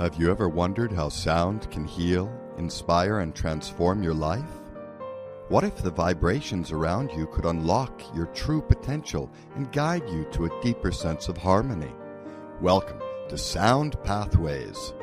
Have you ever wondered how sound can heal, inspire, and transform your life? What if the vibrations around you could unlock your true potential and guide you to a deeper sense of harmony? Welcome to Sound Pathways,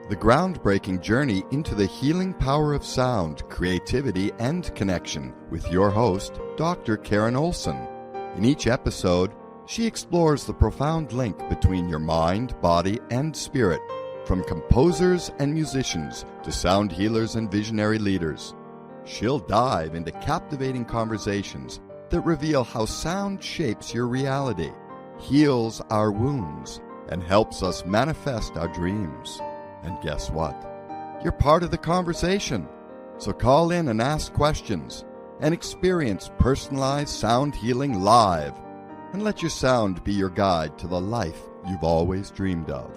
the groundbreaking journey into the healing power of sound, creativity, and connection with your host, Dr. Karen Olson. In each episode, she explores the profound link between your mind, body, and spirit, from composers and musicians to sound healers and visionary leaders. She'll dive into captivating conversations that reveal how sound shapes your reality, heals our wounds, and helps us manifest our dreams. And guess what? You're part of the conversation. So call in and ask questions and experience personalized sound healing live. And let your sound be your guide to the life you've always dreamed of.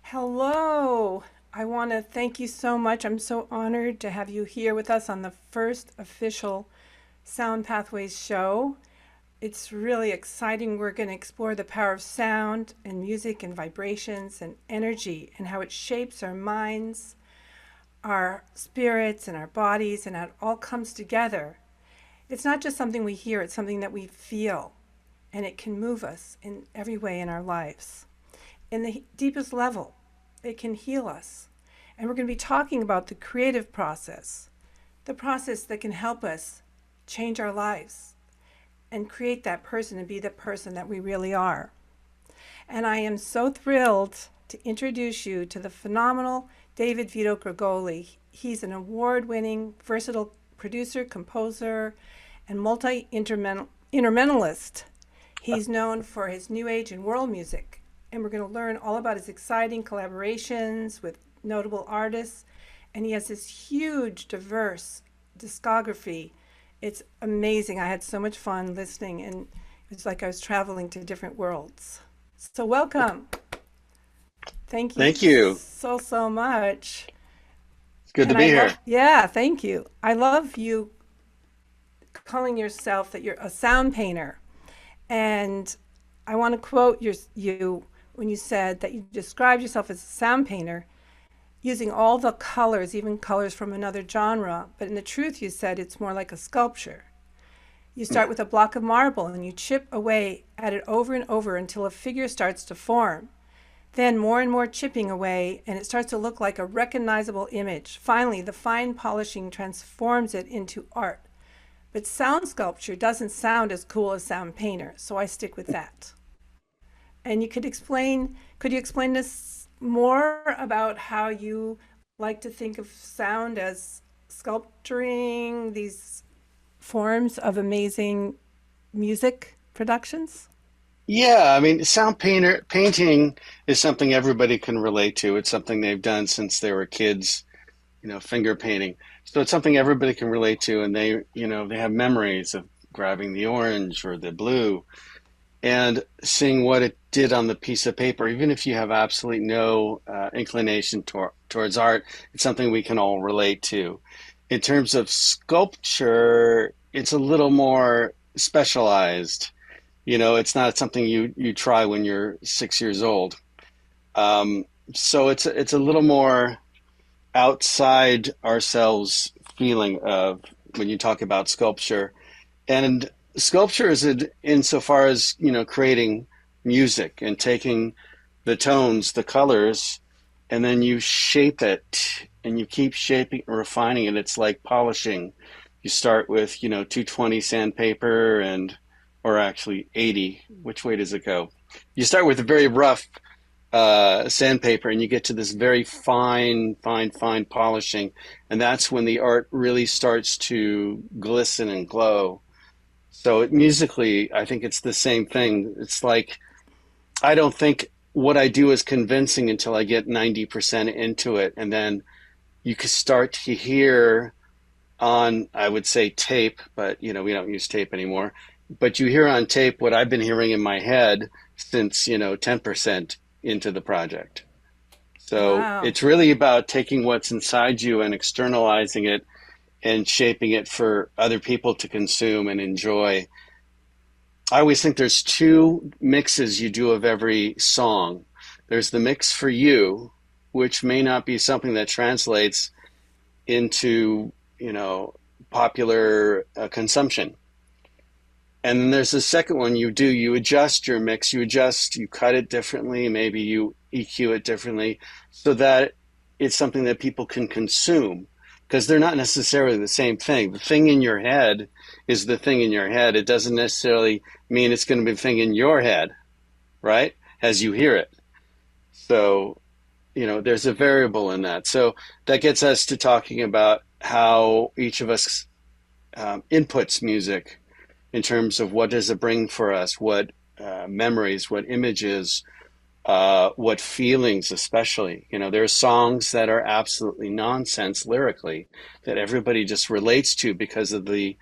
Hello. I want to thank you so much. I'm so honored to have you here with us on the first official Sound Pathways show. It's really exciting. We're going to explore the power of sound and music and vibrations and energy and how it shapes our minds, our spirits, and our bodies, and how it all comes together. It's not just something we hear, it's something that we feel, and it can move us in every way in our lives. In the deepest level, it can heal us. And we're going to be talking about the creative process, the process that can help us change our lives and create that person and be the person that we really are. And I am so thrilled to introduce you to the phenomenal David Vito Gregoli. He's an award-winning, versatile producer, composer, and multi-instrumentalist. He's known for his new age and world music. And we're going to learn all about his exciting collaborations with notable artists. And he has this huge, diverse discography. It's amazing. I had so much fun listening, and it was like I was traveling to different worlds. So welcome. Thank you. Thank you so much. It's good to be here. Yeah, thank you. I love you calling yourself that you're a sound painter. And I want to quote you when you said that you described yourself as a sound painter using all the colors, even colors from another genre. But in the truth, you said it's more like a sculpture. You start with a block of marble and you chip away at it over and over until a figure starts to form. Then more and more chipping away, and it starts to look like a recognizable image. Finally, the fine polishing transforms it into art. But sound sculpture doesn't sound as cool as sound painter, so I stick with that. And could you explain this more about how you like to think of sound as sculpturing these forms of amazing music productions? Yeah, I mean, painting is something everybody can relate to. It's something they've done since they were kids, finger painting. So it's something everybody can relate to, and they have memories of grabbing the orange or the blue and seeing what it did on the piece of paper. Even if you have absolutely no inclination towards art, it's something we can all relate to. In terms of sculpture, it's a little more specialized. It's not something you try when you're 6 years old. So it's a little more outside ourselves feeling of when you talk about sculpture. And sculpture is insofar as, creating music and taking the tones, the colors, and then you shape it and you keep shaping and refining it. It's like polishing. You start with, 220 sandpaper or actually 80. Which way does it go? You start with a very rough sandpaper and you get to this very fine polishing. And that's when the art really starts to glisten and glow. So musically, I think it's the same thing. It's like, I don't think what I do is convincing until I get 90% into it. And then you can start to hear on, I would say tape, but we don't use tape anymore. But you hear on tape what I've been hearing in my head since, 10% into the project. So Wow. It's really about taking what's inside you and externalizing it and shaping it for other people to consume and enjoy. I always think there's two mixes you do of every song. There's the mix for you, which may not be something that translates into, popular consumption. And then there's the second one you adjust your mix, you cut it differently, maybe you EQ it differently so that it's something that people can consume because they're not necessarily the same thing. The thing in your head is the thing in your head. It doesn't necessarily mean it's going to be the thing in your head, right? As you hear it. So, there's a variable in that. So that gets us to talking about how each of us inputs music in terms of what does it bring for us, what memories, what images, what feelings, especially. There are songs that are absolutely nonsense lyrically that everybody just relates to because of the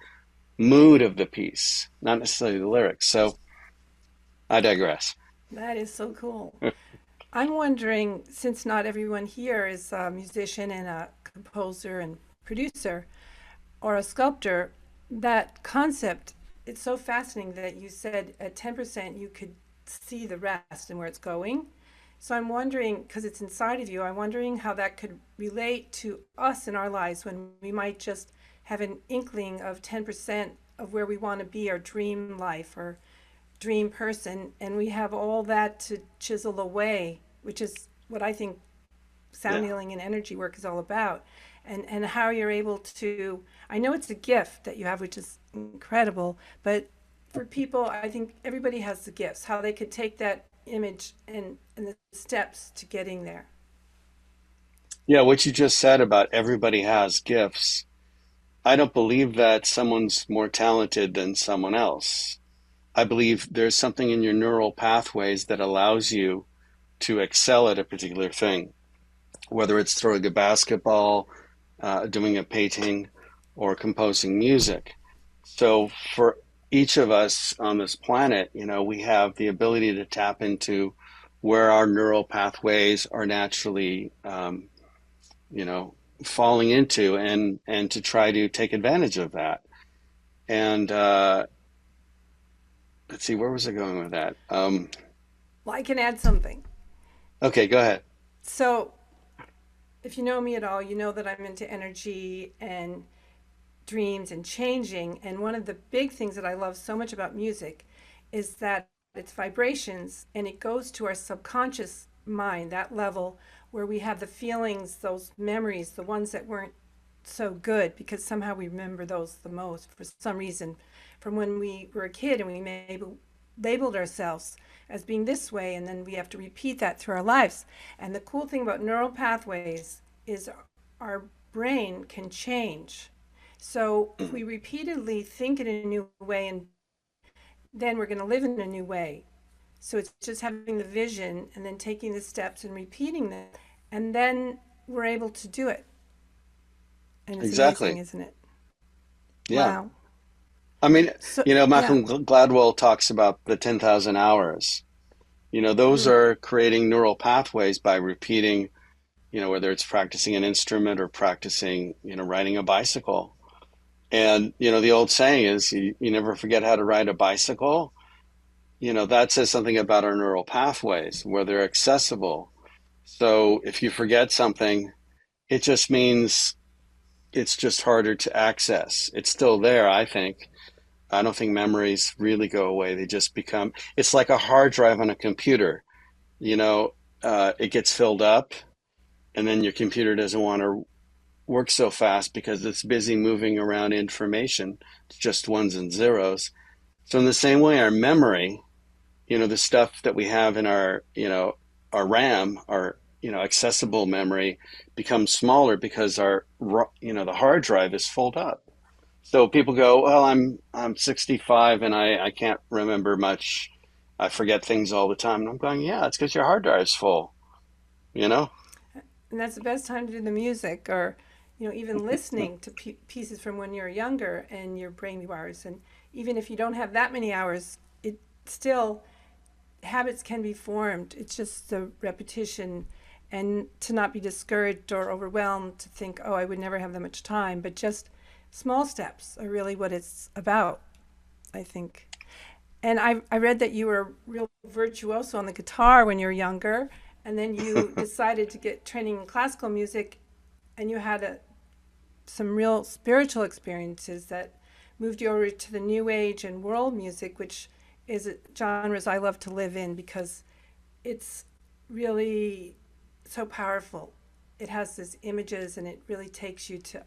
mood of the piece, not necessarily the lyrics. So I digress. That is so cool. I'm wondering, since not everyone here is a musician and a composer and producer or a sculptor, that concept, it's so fascinating that you said at 10% you could see the rest and where it's going. So I'm wondering, because it's inside of you, I'm wondering how that could relate to us in our lives when we might just have an inkling of 10% of where we want to be, our dream life or dream person, and we have all that to chisel away, which is what I think sound Yeah. healing and energy work is all about. And how you're able to, I know it's a gift that you have, which is incredible, but for people, I think everybody has the gifts, how they could take that image and the steps to getting there. Yeah, what you just said about everybody has gifts. I don't believe that someone's more talented than someone else. I believe there's something in your neural pathways that allows you to excel at a particular thing, whether it's throwing a basketball, doing a painting, or composing music. So for each of us on this planet, we have the ability to tap into where our neural pathways are naturally, you know, falling into, and to try to take advantage of that. And let's see, where was I going with that? Well, I can add something. Okay, go ahead. So if you know me at all, you know that I'm into energy and dreams and changing. And one of the big things that I love so much about music is that it's vibrations and it goes to our subconscious mind, that level where we have the feelings, those memories, the ones that weren't so good because somehow we remember those the most for some reason from when we were a kid and we maybe labeled ourselves as being this way, and then we have to repeat that through our lives. And the cool thing about neural pathways is our brain can change. So if we repeatedly think in a new way, and then we're going to live in a new way. So it's just having the vision and then taking the steps and repeating them, and then we're able to do it. And it's amazing, Exactly. isn't it? Yeah. Wow. I mean, So yeah. Malcolm Gladwell talks about the 10,000 hours. Those Mm. are creating neural pathways by repeating, whether it's practicing an instrument or practicing, riding a bicycle. And, the old saying is you never forget how to ride a bicycle. That says something about our neural pathways, where they're accessible. So if you forget something, it just means it's just harder to access. It's still there, I think. I don't think memories really go away. They just become, it's like a hard drive on a computer. You know, it gets filled up, and then your computer doesn't want to work so fast because it's busy moving around information. It's just ones and zeros. So in the same way, our memory, the stuff that we have in our RAM, our, accessible memory becomes smaller because the hard drive is filled up. So people go, well, I'm 65 and I can't remember much. I forget things all the time. And I'm going, yeah, it's because your hard drive's full, you know? And that's the best time to do the music, or even listening to pieces from when you're younger and your brain rewires. And even if you don't have that many hours, it still, habits can be formed. It's just the repetition, and to not be discouraged or overwhelmed to think, oh, I would never have that much time, but just small steps are really what it's about, I think. And I read that you were a real virtuoso on the guitar when you were younger, and then you decided to get training in classical music, and you had some real spiritual experiences that moved you over to the new age and world music, which is genres I love to live in because it's really so powerful. It has these images and it really takes you to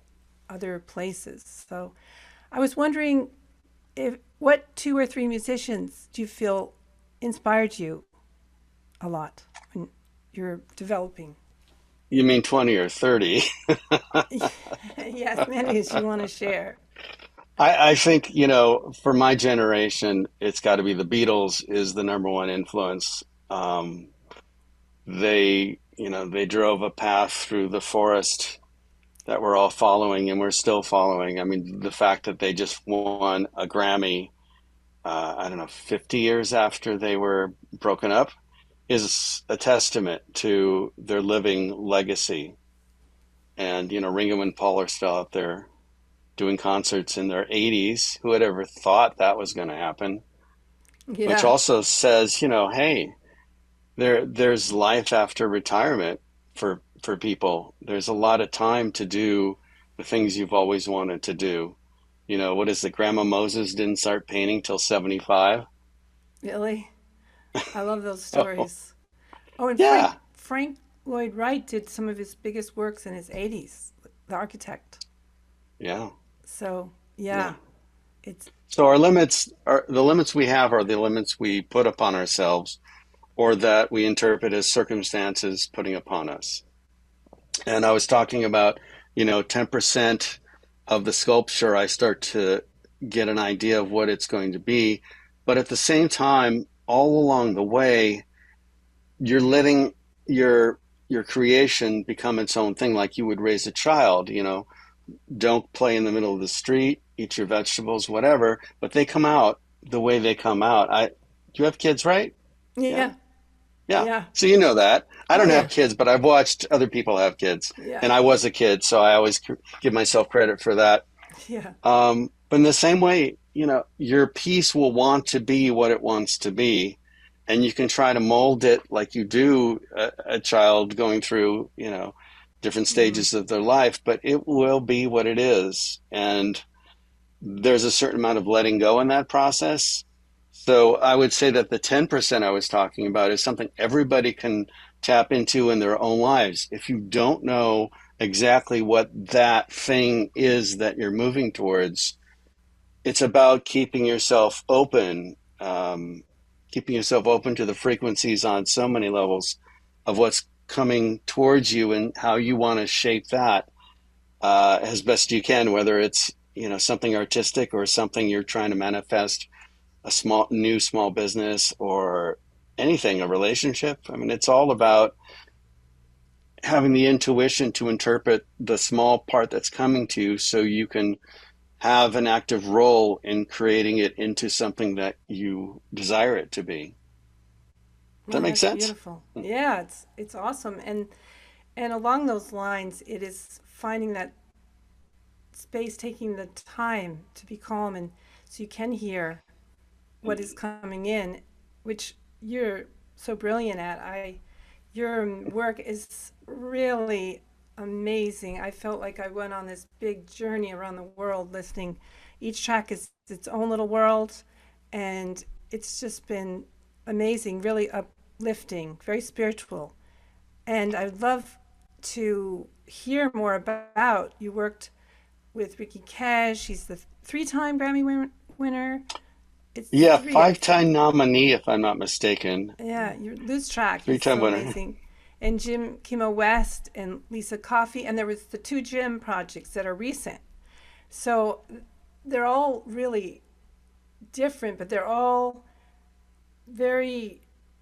other places. So I was wondering if what two or three musicians do you feel inspired you a lot when you're developing? You mean 20 or 30? Yes, many as you want to share. I think, for my generation, it's got to be the Beatles is the number one influence. They drove a path through the forest that we're all following and we're still following. I mean, the fact that they just won a Grammy, I don't know, 50 years after they were broken up is a testament to their living legacy. And, Ringo and Paul are still out there doing concerts in their 80s. Who had ever thought that was going to happen? Which Yeah. also says, hey, there's life after retirement for people. There's a lot of time to do the things you've always wanted to do. What is it? Grandma Moses didn't start painting till 75. Really? I love those Oh, stories. Oh, and yeah, Frank Lloyd Wright did some of his biggest works in his 80s, the architect. yeah, So, yeah. yeah, it's So our limits are the limits we have are the limits we put upon ourselves or that we interpret as circumstances putting upon us. And I was talking about, 10% of the sculpture, I start to get an idea of what it's going to be. But at the same time, all along the way, you're letting your creation become its own thing like you would raise a child. Don't play in the middle of the street, eat your vegetables, whatever, but they come out the way they come out. Do you have kids, right? Yeah. yeah, Yeah. yeah. So you know that. I Oh don't yeah, have kids, but I've watched other people have kids. yeah, And I was a kid, so I always give myself credit for that. yeah. But in the same way, your piece will want to be what it wants to be. And you can try to mold it like you do a child going through, different Mm. stages of their life, but it will be what it is. And there's a certain amount of letting go in that process. So I would say that the 10% I was talking about is something everybody can tap into in their own lives. If you don't know exactly what that thing is that you're moving towards, it's about keeping yourself open to the frequencies on so many levels of what's coming towards you and how you want to shape that as best you can, whether it's something artistic or something you're trying to manifest, a small business or anything, a relationship. I mean, it's all about having the intuition to interpret the small part that's coming to you so you can have an active role in creating it into something that you desire it to be. Does that Oh, make that's sense? beautiful. Yeah, it's awesome. And along those lines, it is finding that space, taking the time to be calm, and so you can hear what is coming in, which you're so brilliant at. Your work is really amazing. I felt like I went on this big journey around the world listening. Each track is its own little world, and it's just been amazing, really uplifting, very spiritual. And I'd love to hear more about. You worked with Ricky Cash. He's the three-time winner. It's Yeah, three, I five-time think. nominee, if I'm not mistaken. Yeah, your loose track is Three-time so winner. amazing. And Jim Kimo West and Lisa Coffey, and there was the two Jim projects that are recent. So they're all really different, but they're all very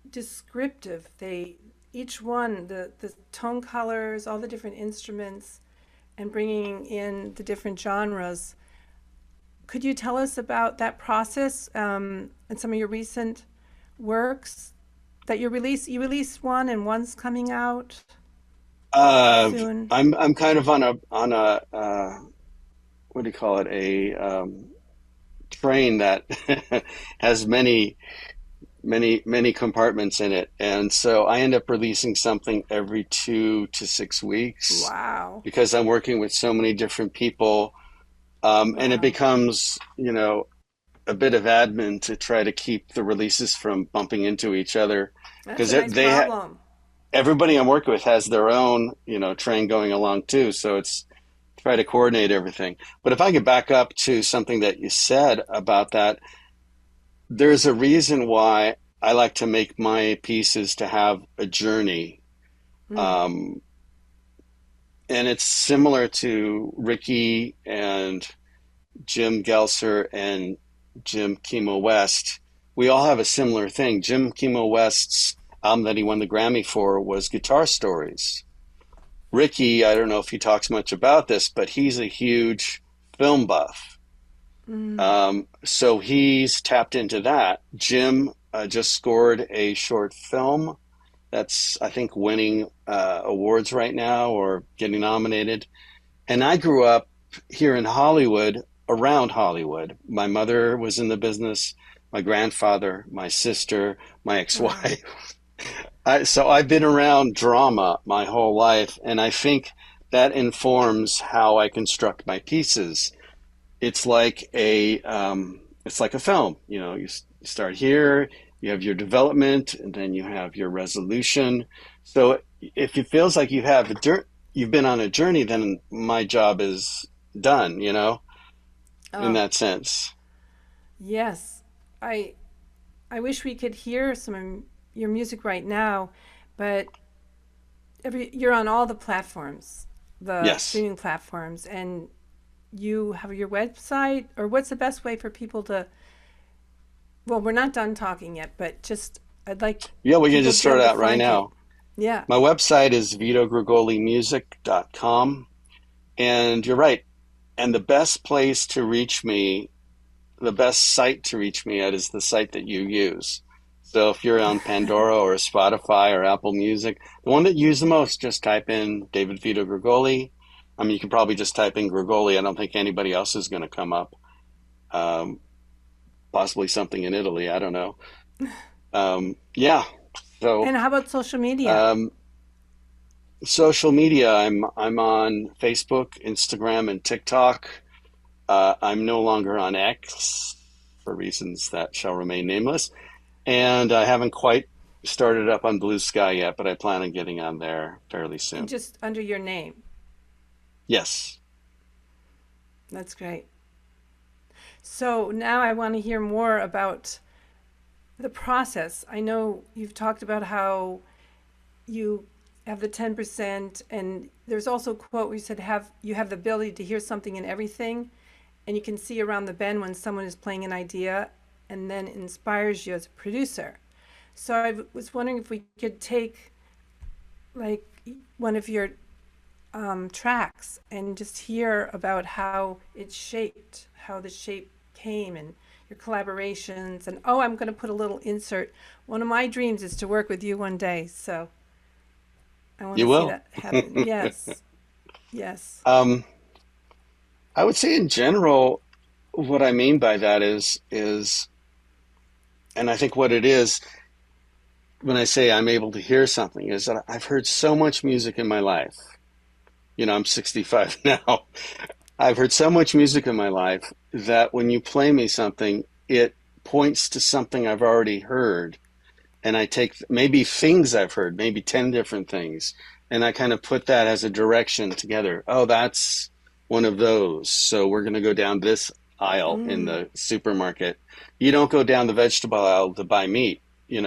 descriptive. They each one the tone colors, all the different instruments, and bringing in the different genres. Could you tell us about that process and some of your recent works that you release? You released one, and one's coming out Uh, soon. I'm kind of on a what do you call it, a train that has many compartments in it, and so I end up releasing something every 2 to 6 weeks Wow. because I'm working with so many different people, and it Wow. becomes, a bit of admin to try to keep the releases from bumping into each other That's because a nice problem. everybody I'm working with has their own, train going along too. So it's try to coordinate everything. But if I could back up to something that you said about that, there's a reason why I like to make my pieces to have a journey. Mm. Um, and it's similar to Ricky and Jim Gelser and Jim Kimo West. We all have a similar thing. Jim Kimo West's album that he won the Grammy for was Guitar Stories. Ricky, I don't know if he talks much about this, but he's a huge film buff. Mm. So he's tapped into that. Jim just scored a short film that's, I think, winning awards right now or getting nominated. And I grew up here in Hollywood, around Hollywood. My mother was in the business, my grandfather, my sister, my Wow. ex-wife. So I've been around drama my whole life, and I think that informs how I construct my pieces. It's like a film. You start here, you have your development, and then you have your resolution. So if it feels like you've been on a journey, then my job is done. In Oh, that sense. yes. I I wish we could hear some of your music right now, but you're on all the platforms, the Yes. streaming platforms, and you have your website, or what's the best way for people to, well, we're not done talking yet, but just I'd like Yeah, we can people just to be start able to out right find you. now. Yeah. My website is vitogregolimusic.com. And you're right. And the best place to reach me, the best site to reach me at is the site that you use. So if you're on Pandora or Spotify or Apple Music, the one that you use the most, just type in David Vito Gregoli. I mean, you can probably just type in Gregoli. I don't think anybody else is going to come up. Um, Possibly something in Italy. I don't know. Yeah. So And how about social media? um, social media, I'm on Facebook, Instagram, and TikTok. I'm no longer on X for reasons that shall remain nameless, and I haven't quite started up on Blue Sky yet, but I plan on getting on there fairly And soon. just under your name. Yes. That's great. So now I want to hear more about the process. I know you've talked about how you have the 10%, and there's also a quote where you said have you have the ability to hear something in everything, and you can see around the bend when someone is playing an idea and then it inspires you as a producer. So I was wondering if we could take like one of your tracks and just hear about how it's shaped, how the shape came, and your collaborations. And oh, I'm going to put a little insert. One of my dreams is to work with you one day. So I want You to see will. that happen. Yes. Yes. um, I would say in general, what I mean by that is, and I think what it is when I say I'm able to hear something is that I've heard so much music in my life. I'm 65 now. I've heard so much music in my life that when you play me something, it points to something I've already heard. And I take maybe things I've heard, maybe 10 different things, and I kind of put that as a direction together. Oh, that's one of those. So we're going to go down this aisle in Mm. the supermarket. You don't go down the vegetable aisle to buy meat,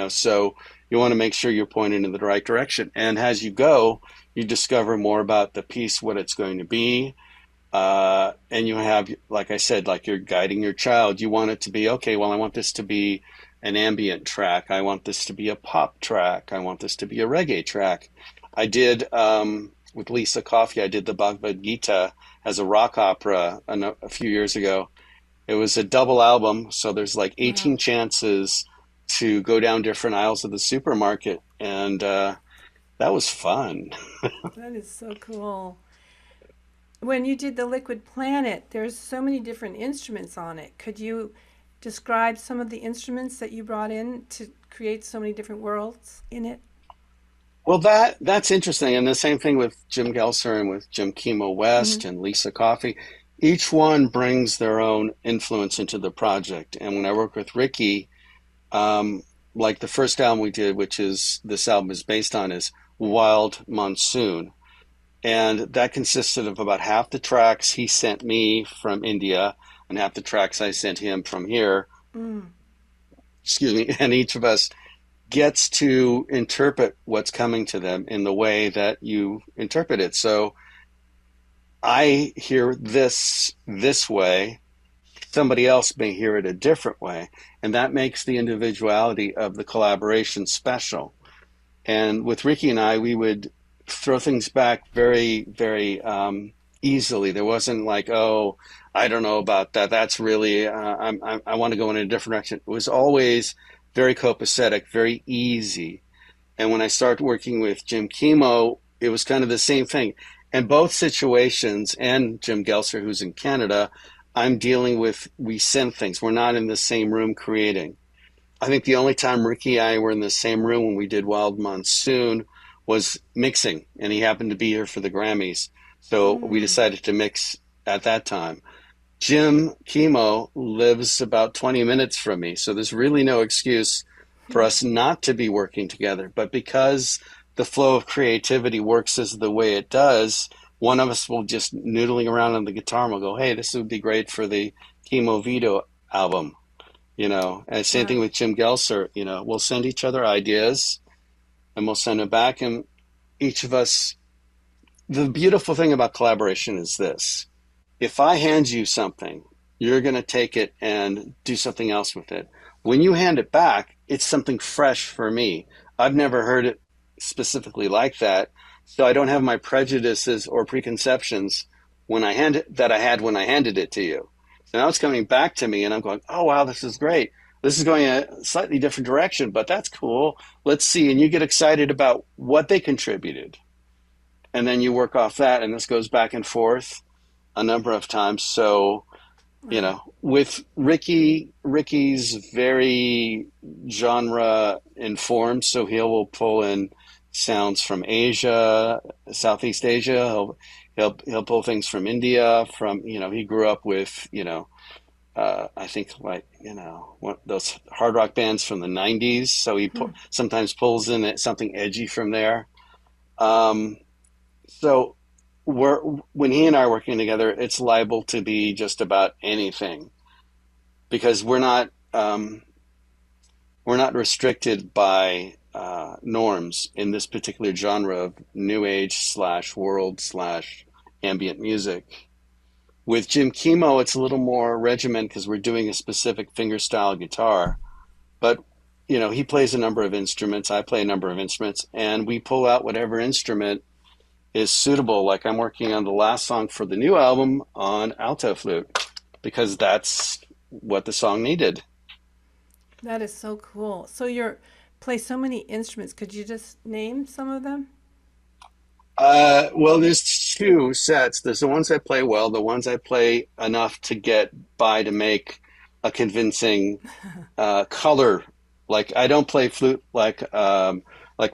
so you want to make sure you're pointed in the right direction. And as you go, you discover more about the piece, what it's going to be, and you have, like I said, like you're guiding your child. You want it to be, okay, well, I want this to be an ambient track. I want this to be a pop track. I want this to be a reggae track. I did, with Lisa Coffey, I did the Bhagavad Gita as a rock opera a few years ago. It was a double album, so there's like Wow. 18 chances to go down different aisles of the supermarket. And that was fun. That is so cool. when you did the Liquid Planet, there's so many different instruments on it. Could you describe some of the instruments that you brought in to create so many different worlds in it? Well, that's interesting, and the same thing with Jim Gelser and with Jim Chemo Mm-hmm. West and Lisa Coffey. Each one brings their own influence into the project. And when I work with Ricky, um, like the first album we did, which is this album is based on, is Wild Monsoon, and that consisted of about half the tracks he sent me from India and half the tracks I sent him from here. Mm. Excuse me, and each of us gets to interpret what's coming to them in the way that you interpret it. So I hear this way, somebody else may hear it a different way, and that makes the individuality of the collaboration special. And with Ricky and I, we would throw things back very, very easily. There wasn't like, oh, I don't know about that. That's really, I want to go in a different direction. It was always very copacetic, very easy. And when I started working with Jim Chemo, it was kind of the same thing. And both situations, and Jim Gelser, who's in Canada, I'm dealing with, we send things. We're not in the same room creating. I think the only time Ricky and I were in the same room when we did Wild Monsoon was mixing, and he happened to be here for the Grammys. So we Mm. decided to mix at that time. Jim Chemo lives about 20 minutes from me, so there's really no excuse for us not to be working together. But because the flow of creativity works as the way it does, one of us will just noodling around on the guitar and we'll go, hey, this would be great for the Chemo Vito album. And same thing Wow. with Jim Gelser. We'll send each other ideas and we'll send them back. And each of us, the beautiful thing about collaboration is this: if I hand you something, you're going to take it and do something else with it. When you hand it back, it's something fresh for me. I've never heard it specifically like that. So I don't have my prejudices or preconceptions that I had when I handed it to you. So now it's coming back to me and I'm going, oh, wow, this is great. This is going a slightly different direction, but that's cool. Let's see. And you get excited about what they contributed. And then you work off that, and this goes back and forth a number of times. So, Wow. with Ricky's very genre informed, so he will pull in sounds from Asia, Southeast Asia. He'll pull things from India. He grew up with I think like those hard rock bands from the '90s. So Hmm. sometimes pulls in something edgy from there. Um, so when he and I are working together, it's liable to be just about anything because we're not restricted by norms in this particular genre of new age slash world slash ambient music. With Jim Chemo, it's a little more regimented because we're doing a specific fingerstyle guitar. But he plays a number of instruments. I play a number of instruments, and we pull out whatever instrument is suitable. Like I'm working on the last song for the new album on alto flute because that's what the song needed. That is so cool. So you play so many instruments. Could you just name some of them? Well, there's two sets. There's the ones I play well, the ones I play enough to get by to make a convincing color. Like I don't play flute like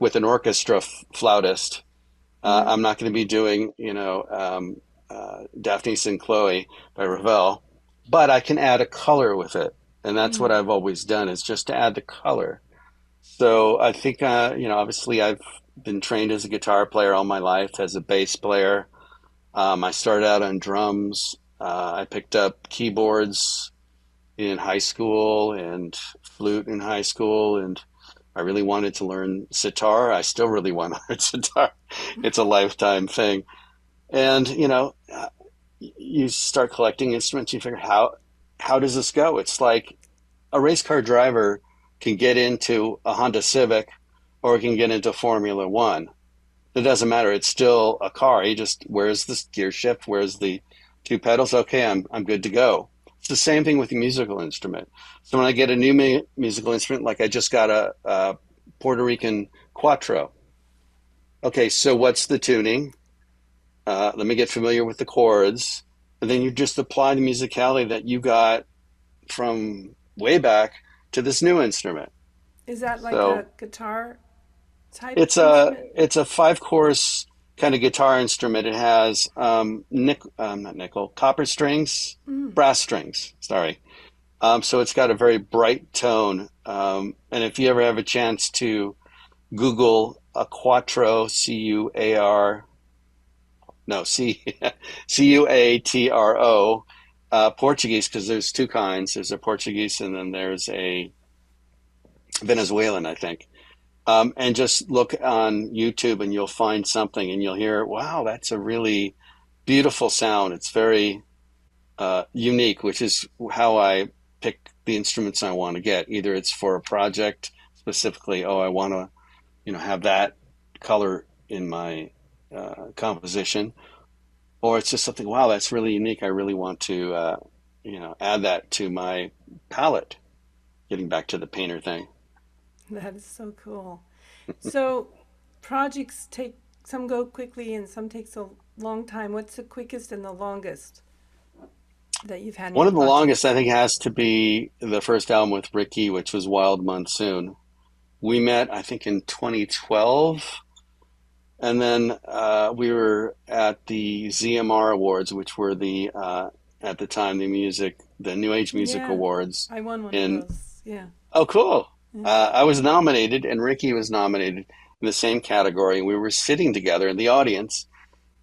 with an orchestra flautist. Hmm. I'm not going to be doing, Daphnis and Chloe by Ravel, but I can add a color with it. And that's what Hmm. I've always done is just to add the color. So I think, obviously I've been trained as a guitar player all my life, as a bass player. I started out on drums. I picked up keyboards in high school and flute in high school. And I really wanted to learn sitar. I still really want to learn sitar. It's a lifetime thing. And you start collecting instruments. You figure how does this go? It's like a race car driver can get into a Honda Civic or can get into Formula One. It doesn't matter. It's still a car. He just where's this gear shift? Where's the two pedals? Okay, I'm good to go. It's the same thing with a musical instrument. So when I get a new musical instrument, like I just got a Puerto Rican cuatro. Okay, so what's the tuning? let me get familiar with the chords, and then you just apply the musicality that you got from way back to this new instrument. Is that like So a guitar type it's a instrument? it's a five course kind of guitar instrument. It has not nickel, copper strings, Mm. brass strings. Sorry. So it's got a very bright tone. And if you ever have a chance to Google a quattro, C-U-A-R, no, C-U-A-T-R-O, Portuguese, because there's two kinds. There's a Portuguese and then there's a Venezuelan, I think. And just look on YouTube and you'll find something and you'll hear, wow, that's a really beautiful sound. It's very unique, which is how I pick the instruments I want to get. Either it's for a project specifically, oh, I want to, have that color in my composition, or it's just something, wow, that's really unique. I really want to, add that to my palette. Getting back to the painter thing. That is so cool. So projects take some go quickly and some takes a long time. What's the quickest and the longest that you've had in One your of the longest, projects? I think, has to be the first album with Ricky, which was Wild Monsoon. We met, I think, in 2012. And then we were at the ZMR Awards, which were at the time, the New Age Music Yeah, Awards. I won one of In those. Yeah. Oh, cool! Yeah. I was nominated, and Ricky was nominated in the same category. We were sitting together in the audience,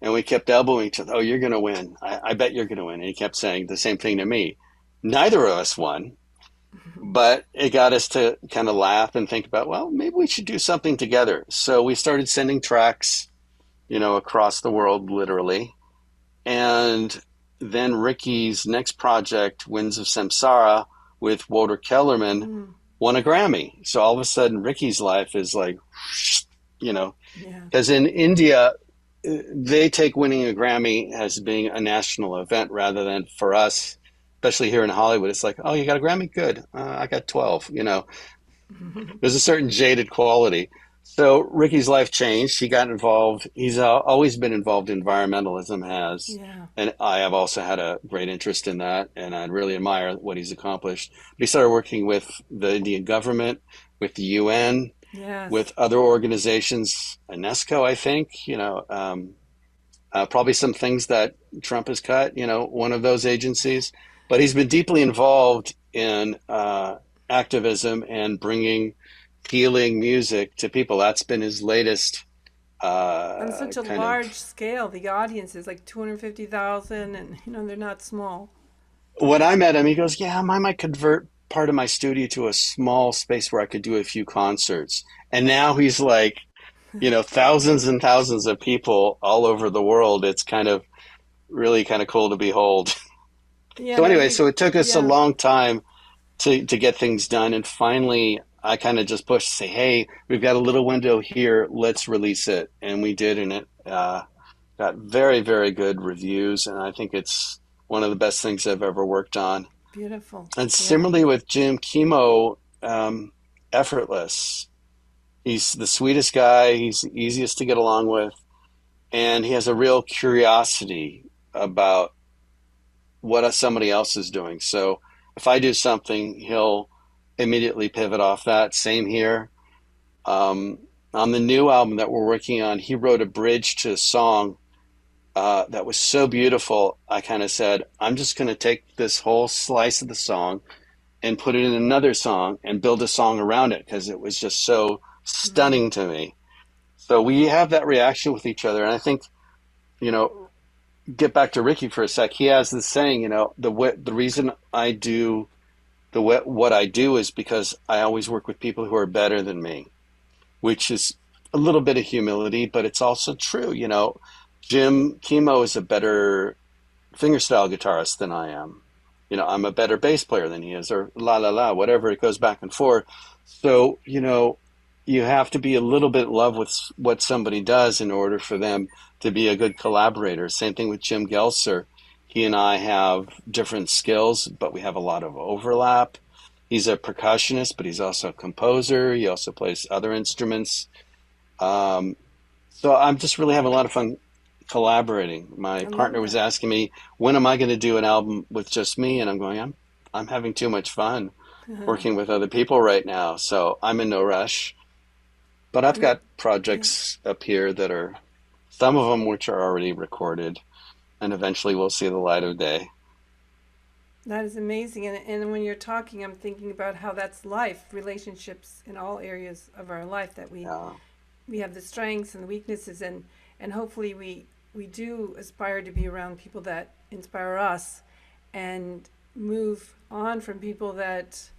and we kept elbowing each other. Oh, you're going to win! I bet you're going to win! And he kept saying the same thing to me. Neither of us won, but it got us to kind of laugh and think about, well, maybe we should do something together. So we started sending tracks across the world, literally. And then Ricky's next project, Winds of Samsara, with Walter Kellerman, Mm, won a Grammy. So all of a sudden, Ricky's life is like, you know, yeah. because in India, they take winning a Grammy as being a national event rather than for us, especially here in Hollywood. It's like, oh, you got a Grammy? Good. I got 12. There's a certain jaded quality. So Ricky's life changed. He got involved. He's always been involved in environmentalism, has, Yeah. and I have also had a great interest in that, and I really admire what he's accomplished. But he started working with the Indian government, with the UN, with Yes. other organizations, UNESCO, I think. Probably some things that Trump has cut. One of those agencies, but he's been deeply involved in activism and bringing healing music to people. That's been his latest On such a kind of. large scale, the audience is like 250,000 and they're not small. When I met him, he goes, "Yeah, I might convert part of my studio to a small space where I could do a few concerts." And now he's like, thousands and thousands of people all over the world. It's kind of really kind of cool to behold. Yeah, So no, anyway, so it took us a yeah. long time to get things done, and finally I kind of just pushed to say, "Hey, we've got a little window here. Let's release it," and we did, and it got very, very good reviews, and I think it's one of the best things I've ever worked on. Beautiful. And Yeah. similarly with Jim Chemo, effortless. He's the sweetest guy. He's the easiest to get along with, and he has a real curiosity about what somebody else is doing. So if I do something, he'll immediately pivot off that. Same here. Um, on the new album that we're working on, he wrote a bridge to a song that was so beautiful. I kind of said, I'm just going to take this whole slice of the song and put it in another song and build a song around it because it was just so Mm. stunning to me. So we have that reaction with each other. And I think, you know, get back to Ricky for a sec. He has this saying, the reason I do what I do is because I always work with people who are better than me, which is a little bit of humility, but it's also true. Jim Chemo is a better fingerstyle guitarist than I am. I'm a better bass player than he is, or la la la, whatever. It goes back and forth. So, you have to be a little bit in love with what somebody does in order for them to be a good collaborator. Same thing with Jim Gelser. He and I have different skills, but we have a lot of overlap. He's a percussionist, but he's also a composer. He also plays other instruments. Um, so I'm just really having a lot of fun, collaborating. My I love partner was that. asking me, when am I going to do an album with just me? And I'm going, I'm having too much fun working with other people right now. So I'm in no rush. But I've And that, got yeah, projects up here that are, some of them which are already recorded and eventually will see the light of day. that is amazing. And when you're talking, I'm thinking about how that's life, relationships in all areas of our life, that Yeah, we have the strengths and the weaknesses, and hopefully we do aspire to be around people that inspire us and move on from people that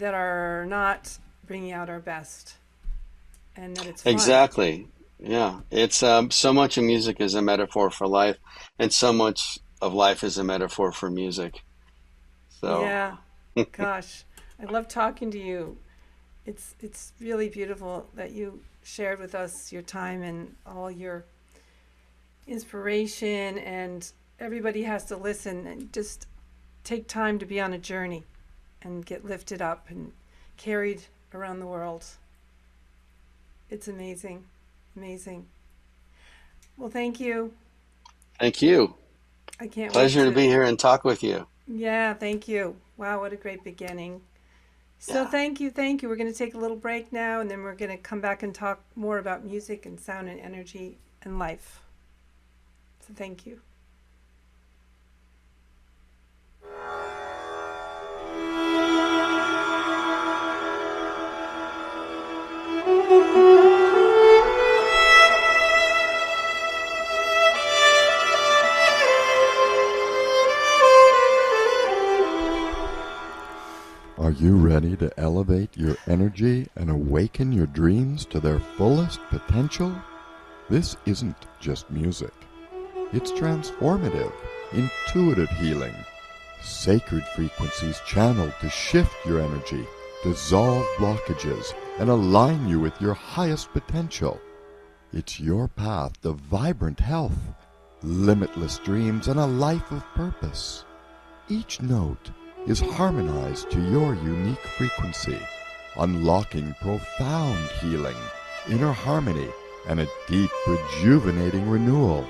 are not bringing out our best, and that it's fun. exactly. Yeah, it's so much of music is a metaphor for life, and so much of life is a metaphor for music. So, Yeah, gosh, I love talking to you. It's really beautiful that you shared with us your time and all your inspiration, and everybody has to listen and just take time to be on a journey and get lifted up and carried around the world. It's amazing. Amazing. Well, thank you. thank you. I can't wait Pleasure to to, be here and talk with you. yeah, thank you. Wow, what a great beginning. So Yeah. thank you, thank you. We're going to take a little break now, and then we're going to come back and talk more about music and sound and energy and life. So thank you. Are you ready to elevate your energy and awaken your dreams to their fullest potential? This isn't just music. It's transformative, intuitive healing, sacred frequencies channeled to shift your energy, dissolve blockages, and align you with your highest potential. It's your path to vibrant health, limitless dreams, and a life of purpose. Each note is harmonized to your unique frequency, unlocking profound healing, inner harmony, and a deep, rejuvenating renewal.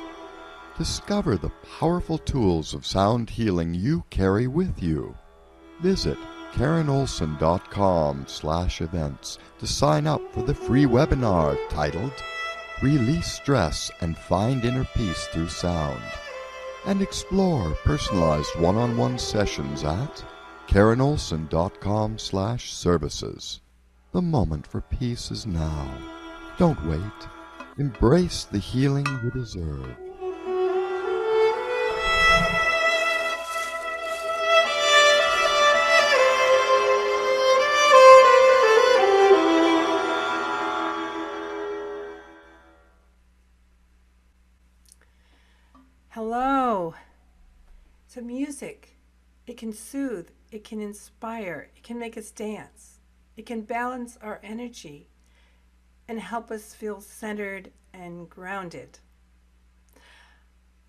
Discover the powerful tools of sound healing you carry with you. Visit KarenOlson.com/events to sign up for the free webinar titled Release Stress and Find Inner Peace Through Sound, and explore personalized one-on-one sessions at KarenOlson.com/services. The moment for peace is now. Don't wait. Embrace the healing you deserve. Hello. So music, it can soothe, it can inspire, it can make us dance, it can balance our energy and help us feel centered and grounded.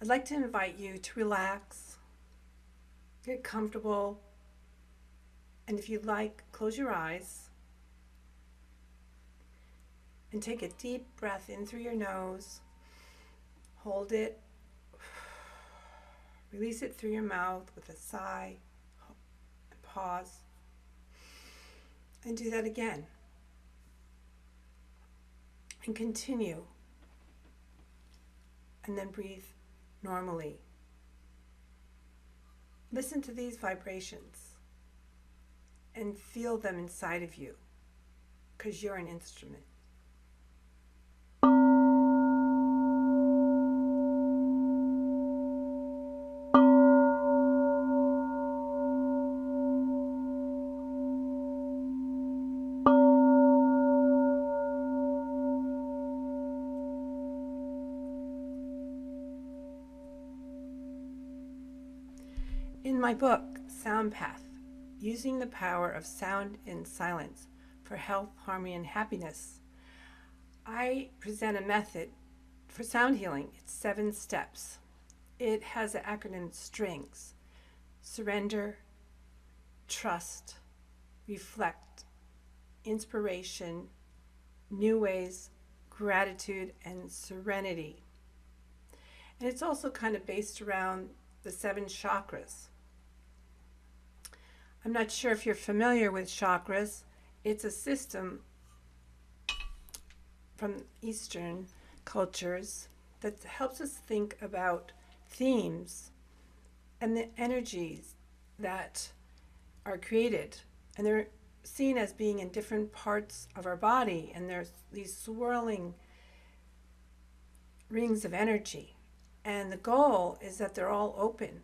I'd like to invite you to relax, get comfortable, and if you'd like, close your eyes and take a deep breath in through your nose. Hold it, release it through your mouth with a sigh, and pause, and do that again. And continue, and then breathe normally. Listen to these vibrations and feel them inside of you, because you're an instrument. In my book, Sound Path, Using the Power of Sound and Silence for Health, Harmony, and Happiness, I present a method for sound healing. It's 7 steps. It has the acronym STRINGS: surrender, trust, reflect, inspiration, new ways, gratitude, and serenity. And it's also kind of based around the 7 chakras. I'm not sure if you're familiar with chakras. It's a system from Eastern cultures that helps us think about themes and the energies that are created. And they're seen as being in different parts of our body, and there's these swirling rings of energy. And the goal is that they're all open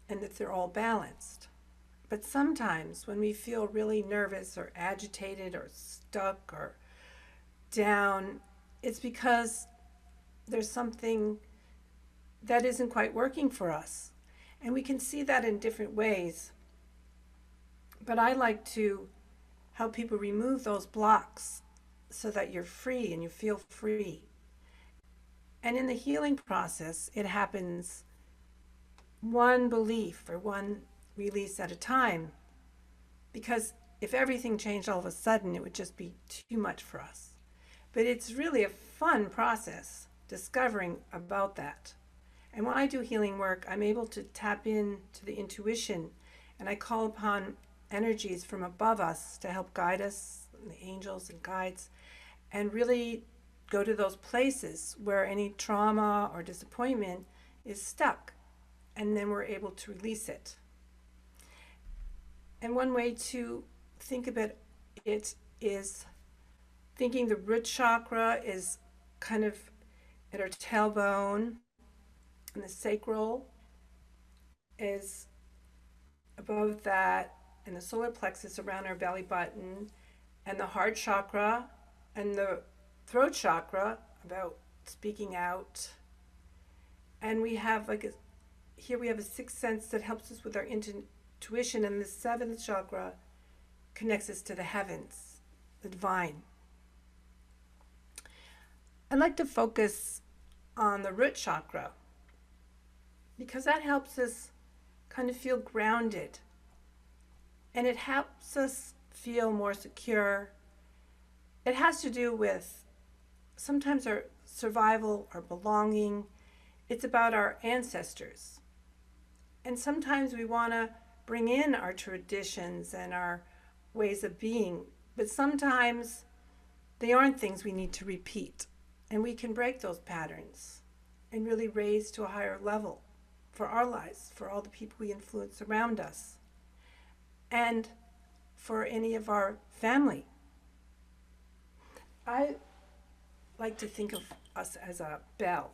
and that they're all balanced. But sometimes when we feel really nervous or agitated or stuck or down, it's because there's something that isn't quite working for us. And we can see that in different ways. But I like to help people remove those blocks so that you're free and you feel free. And in the healing process, it happens one belief or one release at a time. Because if everything changed all of a sudden, it would just be too much for us. But it's really a fun process discovering about that. And when I do healing work, I'm able to tap into the intuition, and I call upon energies from above us to help guide us, the angels and guides, and really go to those places where any trauma or disappointment is stuck, and then we're able to release it. And one way to think about it is thinking the root chakra is kind of at our tailbone, and the sacral is above that, and the solar plexus around our belly button, and the heart chakra and the throat chakra about speaking out. And we have here we have a sixth sense that helps us with our intuition, and the 7th chakra connects us to the heavens, the divine. I'd like to focus on the root chakra because that helps us kind of feel grounded, and it helps us feel more secure. It has to do with sometimes our survival, our belonging. It's about our ancestors. And sometimes we want to bring in our traditions and our ways of being, but sometimes they aren't things we need to repeat. And we can break those patterns and really raise to a higher level for our lives, for all the people we influence around us, and for any of our family. I like to think of us as a bell.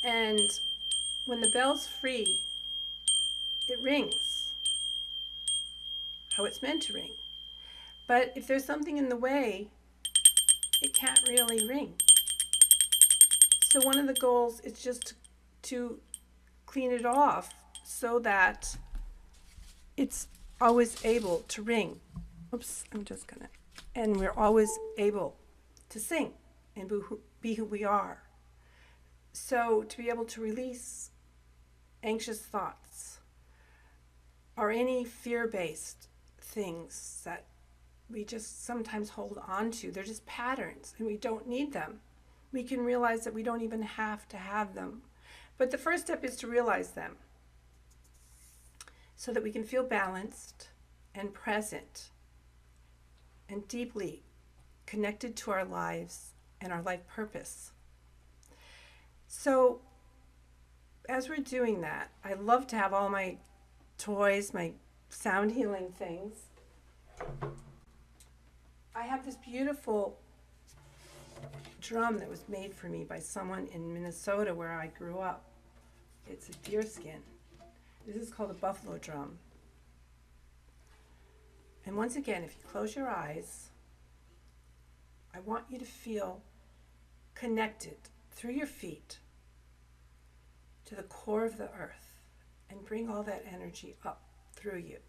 And when the bell's free, it rings how it's meant to ring. But if there's something in the way, it can't really ring. So one of the goals is just to clean it off so that it's always able to ring. Oops, and we're always able to sing and be who we are. So to be able to release anxious thoughts or any fear-based things that we just sometimes hold on to, they're just patterns and we don't need them. We can realize that we don't even have to have them. But the first step is to realize them so that we can feel balanced and present and deeply connected to our lives and our life purpose. So as we're doing that, I love to have all my toys, my sound healing things. I have this beautiful drum that was made for me by someone in Minnesota where I grew up. It's a deer skin. This is called a buffalo drum. And once again, if you close your eyes, I want you to feel connected through your feet to the core of the earth and bring all that energy up through you.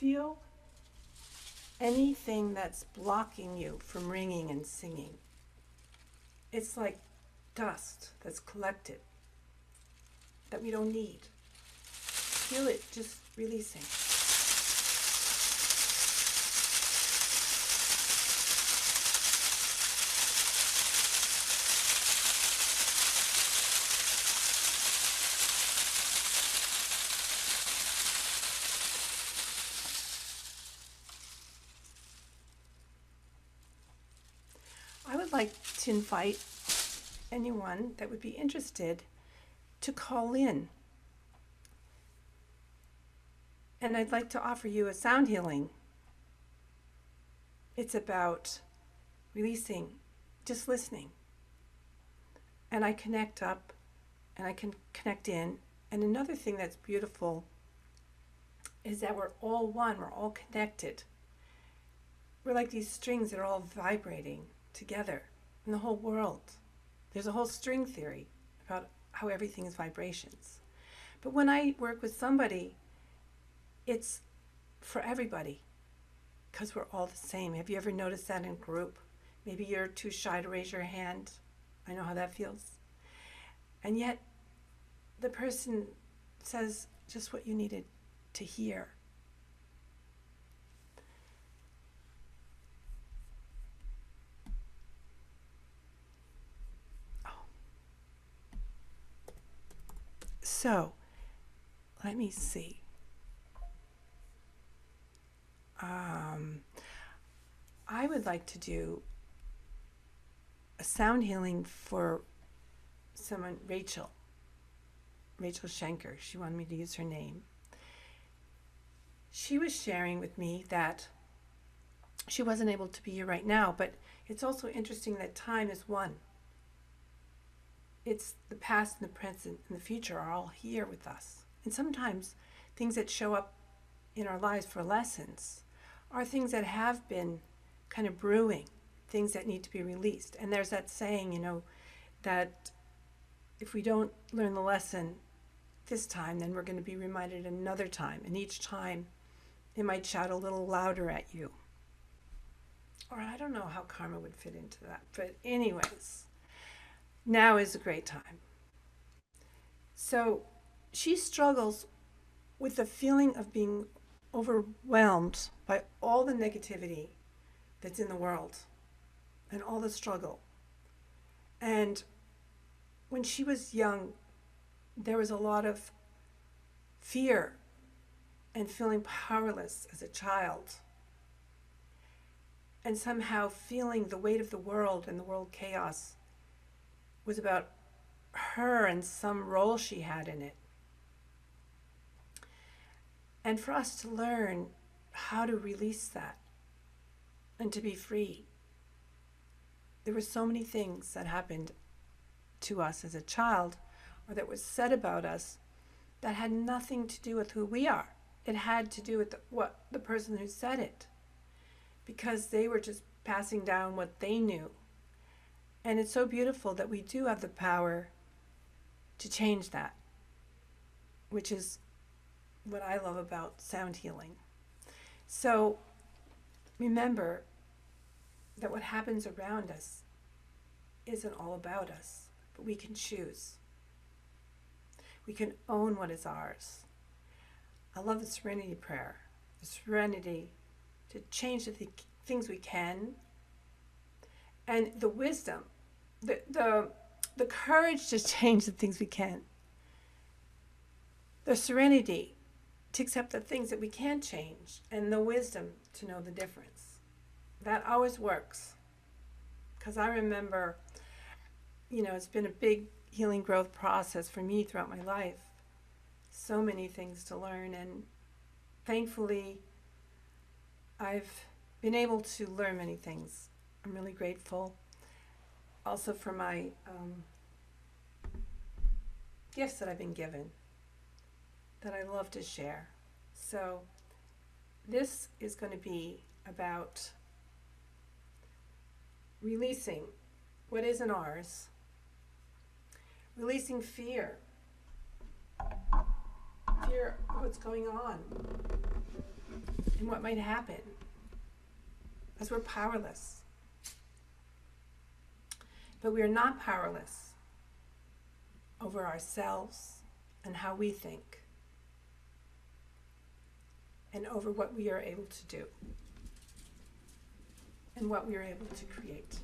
feel anything that's blocking you from ringing and singing. It's like dust that's collected that we don't need. Feel it just releasing. I would like to invite anyone that would be interested to call in. And I'd like to offer you a sound healing. It's about releasing, just listening. And I connect up and I can connect in. And another thing that's beautiful is that we're all one, we're all connected. We're like these strings that are all vibrating together in the whole world. There's a whole string theory about how everything is vibrations. But when I work with somebody, it's for everybody because we're all the same. Have you ever noticed that in a group? Maybe you're too shy to raise your hand. I know how that feels. And yet the person says just what you needed to hear. So, let me see. I would like to do a sound healing for someone, Rachel Schenker. She wanted me to use her name. She was sharing with me that she wasn't able to be here right now, but it's also interesting that time is one. It's the past and the present and the future are all here with us. And sometimes things that show up in our lives for lessons are things that have been kind of brewing, things that need to be released. And there's that saying, that if we don't learn the lesson this time, then we're going to be reminded another time. And each time it might shout a little louder at you. Or I don't know how karma would fit into that. But anyways, now is a great time. So she struggles with the feeling of being overwhelmed by all the negativity that's in the world and all the struggle. And when she was young, there was a lot of fear and feeling powerless as a child. And somehow feeling the weight of the world and the world chaos was about her and some role she had in it. And for us to learn how to release that and to be free. There were so many things that happened to us as a child or that was said about us that had nothing to do with who we are. It had to do with the person who said it, because they were just passing down what they knew. And it's so beautiful that we do have the power to change that, which is what I love about sound healing. So remember that what happens around us isn't all about us, but we can choose. We can own what is ours. I love the serenity prayer, the serenity to change the things we can, and the wisdom, the courage to change the things we can, the serenity to accept the things that we can't change, and the wisdom to know the difference. That always works. Because I remember, it's been a big healing growth process for me throughout my life. So many things to learn, and thankfully, I've been able to learn many things. I'm really grateful also for my gifts that I've been given that I love to share. So this is going to be about releasing what isn't ours, releasing fear of what's going on, and what might happen, because we're powerless. But we are not powerless over ourselves and how we think, and over what we are able to do, and what we are able to create.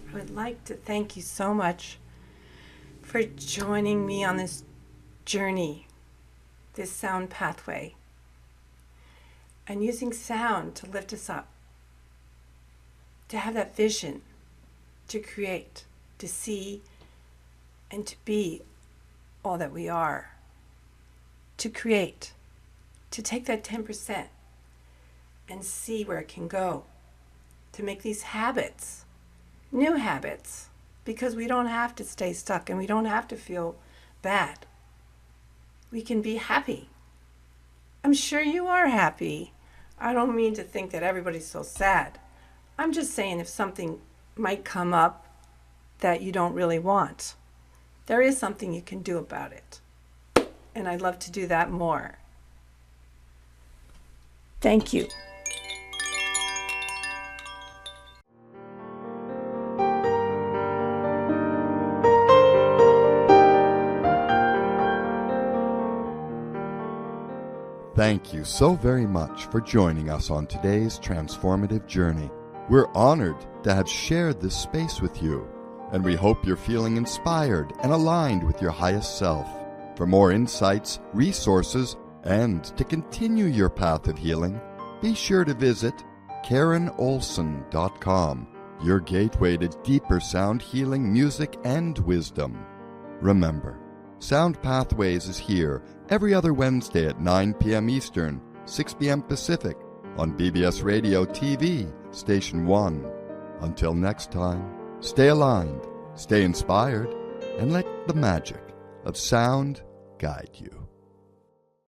I would like to thank you so much for joining me on this journey, this sound pathway, and using sound to lift us up to have that vision, to create, to see, and to be all that we are. To create, to take that 10% and see where it can go. To make these habits, new habits, because we don't have to stay stuck and we don't have to feel bad. We can be happy. I'm sure you are happy. I don't mean to think that everybody's so sad. I'm just saying if something might come up that you don't really want, there is something you can do about it. And I'd love to do that more. Thank you. Thank you so very much for joining us on today's transformative journey. We're honored to have shared this space with you, and we hope you're feeling inspired and aligned with your highest self. For more insights, resources, and to continue your path of healing, be sure to visit KarenOlson.com, your gateway to deeper sound healing, music, and wisdom. Remember, Sound Pathways is here every other Wednesday at 9 p.m. Eastern, 6 p.m. Pacific on BBS Radio TV, Station 1. Until next time, stay aligned, stay inspired, and let the magic of sound guide you.